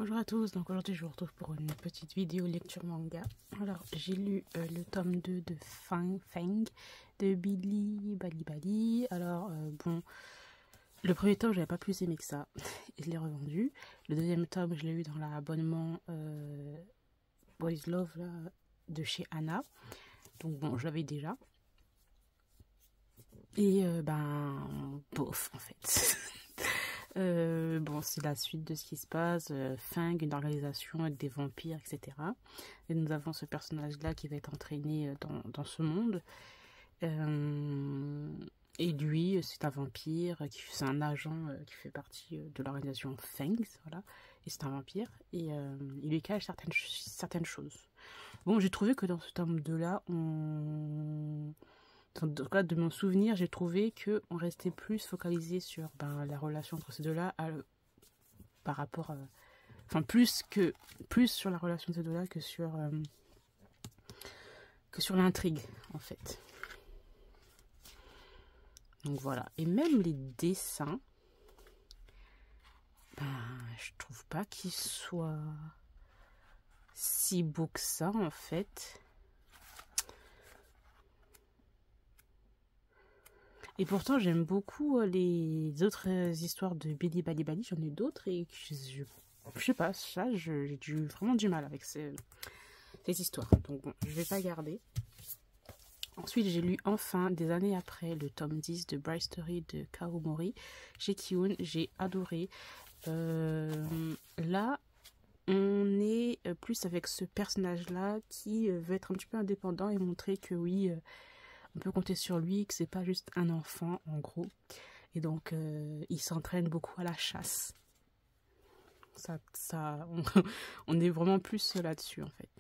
Bonjour à tous, donc aujourd'hui je vous retrouve pour une petite vidéo lecture manga. Alors j'ai lu le tome 2 de Fang de Billy Bali. Alors bon, le premier tome j'avais pas plus aimé que ça, et je l'ai revendu. Le deuxième tome je l'ai eu dans l'abonnement Boys Love là, de chez Anna. Donc bon, je l'avais déjà. Et bof en fait. Bon, c'est la suite de ce qui se passe. Fang, une organisation avec des vampires, etc. Et nous avons ce personnage-là qui va être entraîné dans ce monde. Et lui, c'est un vampire, c'est un agent qui fait partie de l'organisation Fangs, voilà. Et c'est un vampire. Et il lui cache certaines choses. Bon, j'ai trouvé que dans ce tome 2-là, en tout cas, de mon souvenir, j'ai trouvé qu'on restait plus focalisé sur la relation entre ces deux-là par rapport... Enfin, plus sur la relation de ces deux-là que sur l'intrigue, en fait. Donc voilà. Et même les dessins, je trouve pas qu'ils soient si beaux que ça, en fait. Et pourtant, j'aime beaucoup les autres histoires de Billy Bali. J'en ai d'autres et je sais pas, ça, j'ai vraiment du mal avec ces histoires. Donc bon, je vais pas garder. Ensuite, j'ai lu enfin, des années après, le tome 10 de Bright Story de Kawomori chez Kiun. J'ai adoré. Là, on est plus avec ce personnage-là qui veut être un petit peu indépendant et montrer que oui... on peut compter sur lui, que c'est pas juste un enfant en gros. Et donc il s'entraîne beaucoup à la chasse. On est vraiment plus là-dessus en fait.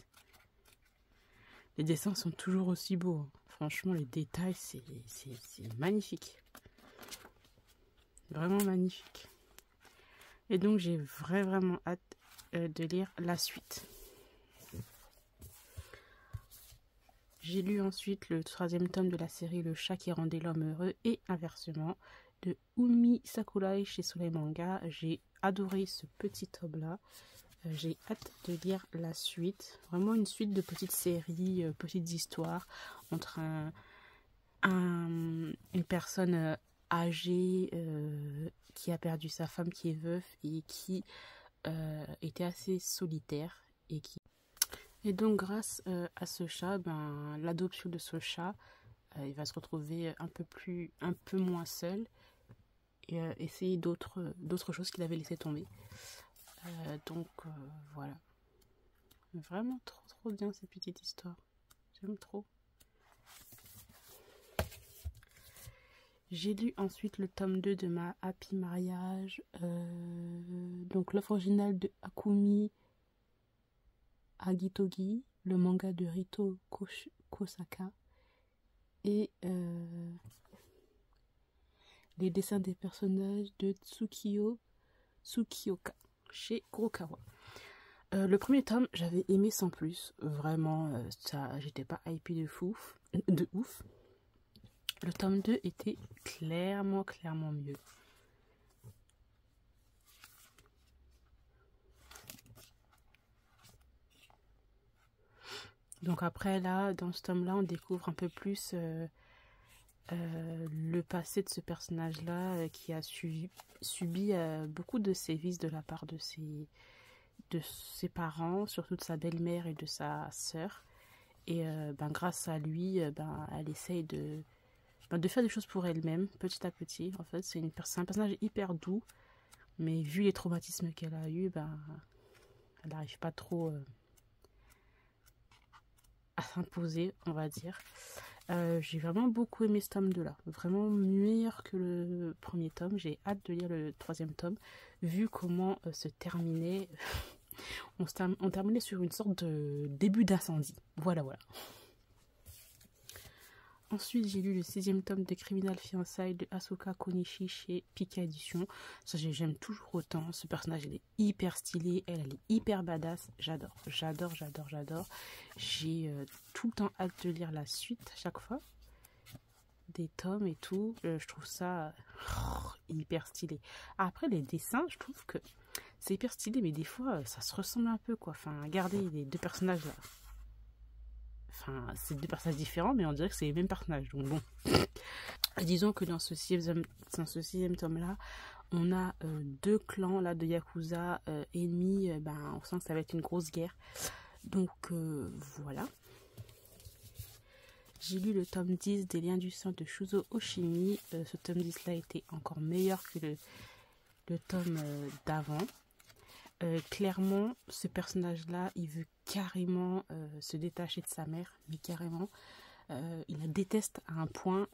Les dessins sont toujours aussi beaux. Franchement, les détails, c'est magnifique. Vraiment magnifique. Et donc j'ai vraiment hâte de lire la suite. J'ai lu ensuite le 3e tome de la série Le chat qui rendait l'homme heureux et inversement de Umi Sakurai chez Soleil Manga. J'ai adoré ce petit tome-là. J'ai hâte de lire la suite. Vraiment une suite de petites séries, petites histoires entre une personne âgée qui a perdu sa femme, qui est veuve et qui était assez solitaire et donc grâce à ce chat, l'adoption de ce chat, il va se retrouver un peu moins seul et essayer d'autres choses qu'il avait laissé tomber. Voilà. Vraiment trop bien cette petite histoire. J'aime trop. J'ai lu ensuite le tome 2 de ma Happy Mariage. Donc l'œuvre originale de Akumi Agitogi, le manga de Rito Kosaka, et les dessins des personnages de Tsukioka chez Kurokawa. Le premier tome, j'avais aimé sans plus, vraiment, j'étais pas hypée de ouf. Le tome 2 était clairement mieux. Donc après là, dans ce tome-là, on découvre un peu plus le passé de ce personnage-là qui a subi beaucoup de sévices de la part de ses parents, surtout de sa belle-mère et de sa sœur. Et grâce à lui, elle essaye de faire des choses pour elle-même, petit à petit. En fait, c'est un personnage hyper doux, mais vu les traumatismes qu'elle a eus, elle n'arrive pas trop... à s'imposer, on va dire. J'ai vraiment beaucoup aimé ce tome 2 là, vraiment meilleur que le premier tome. J'ai hâte de lire le 3e tome, vu comment se terminait. on terminait sur une sorte de début d'incendie. Voilà. Ensuite, j'ai lu le 6e tome de Criminal Fiançailles de Asuka Konishi chez Pika Édition. Ça, j'aime toujours autant. Ce personnage, elle est hyper stylée. Elle est hyper badass. J'adore. J'ai tout le temps hâte de lire la suite à chaque fois. Des tomes et tout. Je trouve ça hyper stylé. Après, les dessins, je trouve que c'est hyper stylé, mais des fois, ça se ressemble un peu, quoi. Enfin, regardez les deux personnages là. Enfin, c'est deux personnages différents, mais on dirait que c'est les mêmes personnages. Donc bon. Disons que dans ce sixième tome-là, on a deux clans là, de Yakuza ennemis. Ben, on sent que ça va être une grosse guerre. Donc voilà. J'ai lu le tome 10 des Liens du sang de Shuzo Oshimi. Ce tome 10-là était encore meilleur que le tome d'avant. Clairement, ce personnage-là, il veut carrément se détacher de sa mère, mais carrément. Il la déteste à un point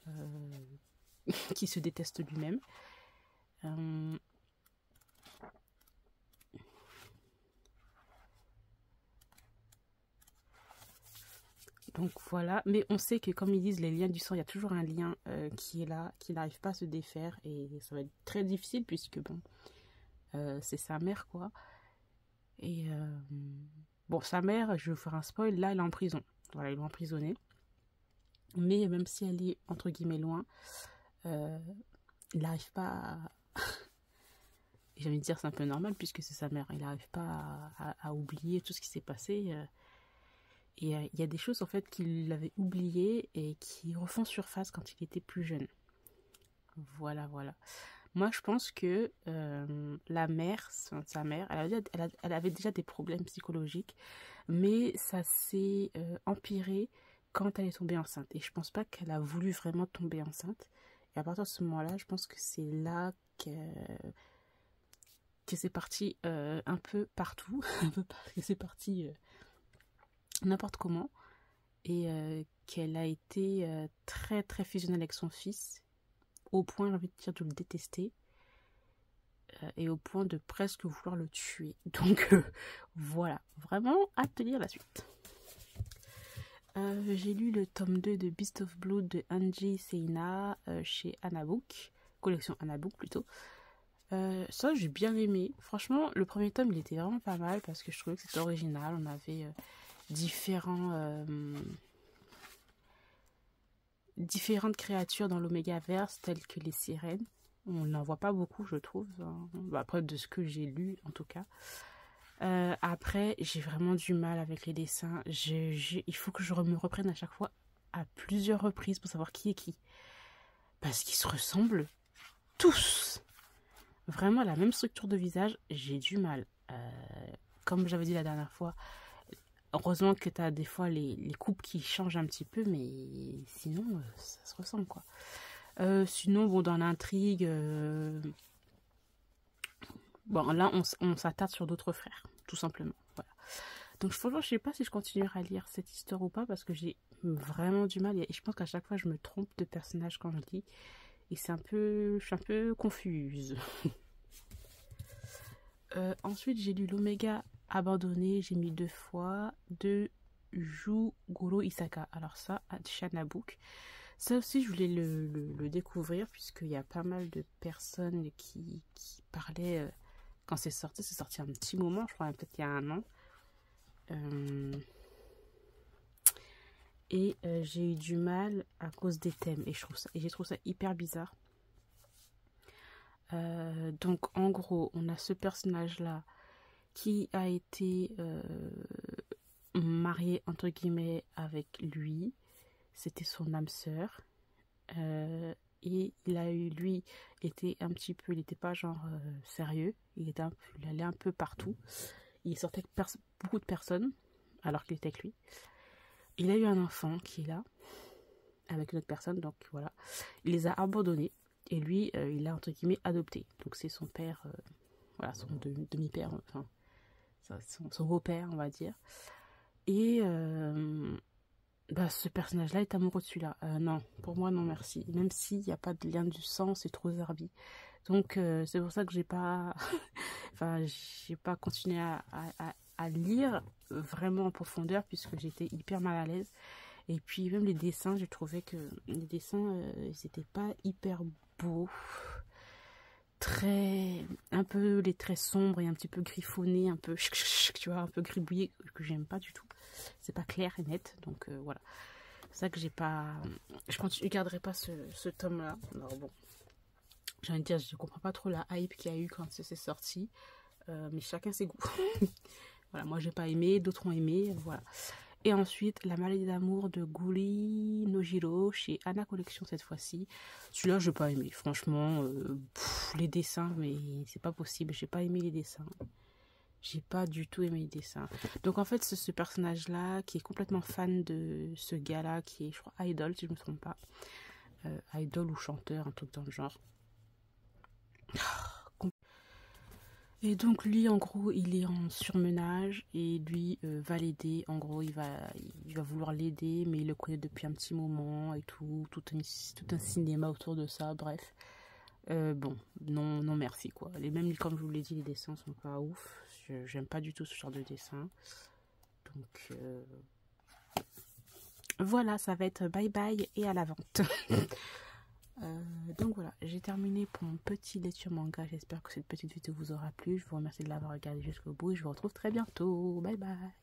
qu'il se déteste lui-même. Donc voilà, mais on sait que comme ils disent les liens du sang, il y a toujours un lien qui est là, qui n'arrive pas à se défaire et ça va être très difficile puisque bon, c'est sa mère quoi. Et bon, sa mère, je vais vous faire un spoil, là elle est en prison. Voilà, ils l'ont emprisonnée. Mais même si elle est entre guillemets loin, il n'arrive pas à... J'ai envie de dire c'est un peu normal puisque c'est sa mère. Il n'arrive pas à oublier tout ce qui s'est passé. Et il y a des choses en fait qu'il avait oubliées et qui refont surface quand il était plus jeune. Voilà, voilà. Moi, je pense que la mère, sa mère, elle avait déjà des problèmes psychologiques, mais ça s'est empiré quand elle est tombée enceinte. Et je pense pas qu'elle a voulu vraiment tomber enceinte. Et à partir de ce moment-là, je pense que c'est là que c'est parti un peu partout, que c'est parti n'importe comment, et qu'elle a été très très fusionnelle avec son fils, au point, j'ai envie de dire, de le détester, et au point de presque vouloir le tuer. Donc voilà, vraiment hâte de lire la suite. J'ai lu le tome 2 de Beast of Blood de Anji Seina chez Hanabook, collection Hanabook plutôt. Ça j'ai bien aimé. Franchement, le premier tome il était vraiment pas mal parce que je trouvais que c'était original. On avait différentes créatures dans l'Omégaverse telles que les sirènes. On n'en voit pas beaucoup, je trouve, hein. Après, de ce que j'ai lu, en tout cas. Après, j'ai vraiment du mal avec les dessins. Il faut que je me reprenne à chaque fois, à plusieurs reprises, pour savoir qui est qui. Parce qu'ils se ressemblent tous. Vraiment, la même structure de visage, j'ai du mal. Comme j'avais dit la dernière fois, heureusement que tu as des fois les coupes qui changent un petit peu, mais sinon, ça se ressemble, quoi. Sinon, bon, dans l'intrigue, bon, là, on s'attarde sur d'autres frères, tout simplement. Voilà. Donc, franchement, je sais pas si je continuerai à lire cette histoire ou pas, parce que j'ai vraiment du mal. Et je pense qu'à chaque fois, je me trompe de personnage quand je lis. Et c'est je suis un peu confuse. Ensuite, j'ai lu l'Oméga abandonné, j'ai mis 2 fois, de Jugoro Isaka. Alors ça, à Hanabook. Ça aussi, je voulais le découvrir, puisqu'il y a pas mal de personnes qui parlaient quand c'est sorti. C'est sorti un petit moment, je crois, peut-être il y a 1 an. Et j'ai eu du mal à cause des thèmes. Et j'ai trouvé ça hyper bizarre. Donc, en gros, on a ce personnage-là qui a été marié, entre guillemets, avec lui. C'était son âme sœur. Et lui, était un petit peu, il n'était pas genre sérieux. Il allait un peu partout. Il sortait avec beaucoup de personnes, alors qu'il était avec lui. Il a eu un enfant qui est là, avec une autre personne, donc voilà. Il les a abandonnés. Et lui, il l'a, entre guillemets, adopté. Donc c'est son père, voilà, son demi-père, enfin, son beau-père, on va dire. Et ce personnage-là est amoureux de celui-là. Non, pour moi, non, merci. Même s'il n'y a pas de lien du sang, c'est trop zarbi. Donc c'est pour ça que j'ai pas... enfin, j'ai pas continué à lire vraiment en profondeur, puisque j'étais hyper mal à l'aise. Et puis même les dessins, j'ai trouvé que les dessins, c'était pas hyper beau, un peu les traits sombres et un petit peu griffonnés, un peu tu vois, un peu gribouillé, que j'aime pas du tout. C'est pas clair et net, donc voilà. C'est ça que j'ai pas, je garderai pas ce tome là. Alors bon, j'ai envie de dire, je comprends pas trop la hype qu'il y a eu quand c'est sorti. mais chacun ses goûts. Voilà, moi j'ai pas aimé, d'autres ont aimé, voilà. Et ensuite, La maladie d'amour de Guri Nojiro chez Anna Collection cette fois-ci. Celui-là, je n'ai pas aimé. Franchement, les dessins, mais c'est pas possible. J'ai pas aimé les dessins. J'ai pas du tout aimé les dessins. Donc en fait, c'est ce personnage-là qui est complètement fan de ce gars-là, qui est, je crois, idol, si je me trompe pas. Idol ou chanteur, un truc dans le genre. Et donc lui, en gros, il est en surmenage et lui va l'aider. En gros, il va vouloir l'aider, mais il le connaît depuis un petit moment et tout un cinéma autour de ça. Bref, bon, non merci quoi. Les mêmes, comme je vous l'ai dit, les dessins sont pas ouf. J'aime pas du tout ce genre de dessin. Donc voilà, ça va être bye bye et à la vente. Donc voilà, j'ai terminé pour mon petit lecture manga. J'espère que cette petite vidéo vous aura plu. Je vous remercie de l'avoir regardé jusqu'au bout et je vous retrouve très bientôt. Bye bye.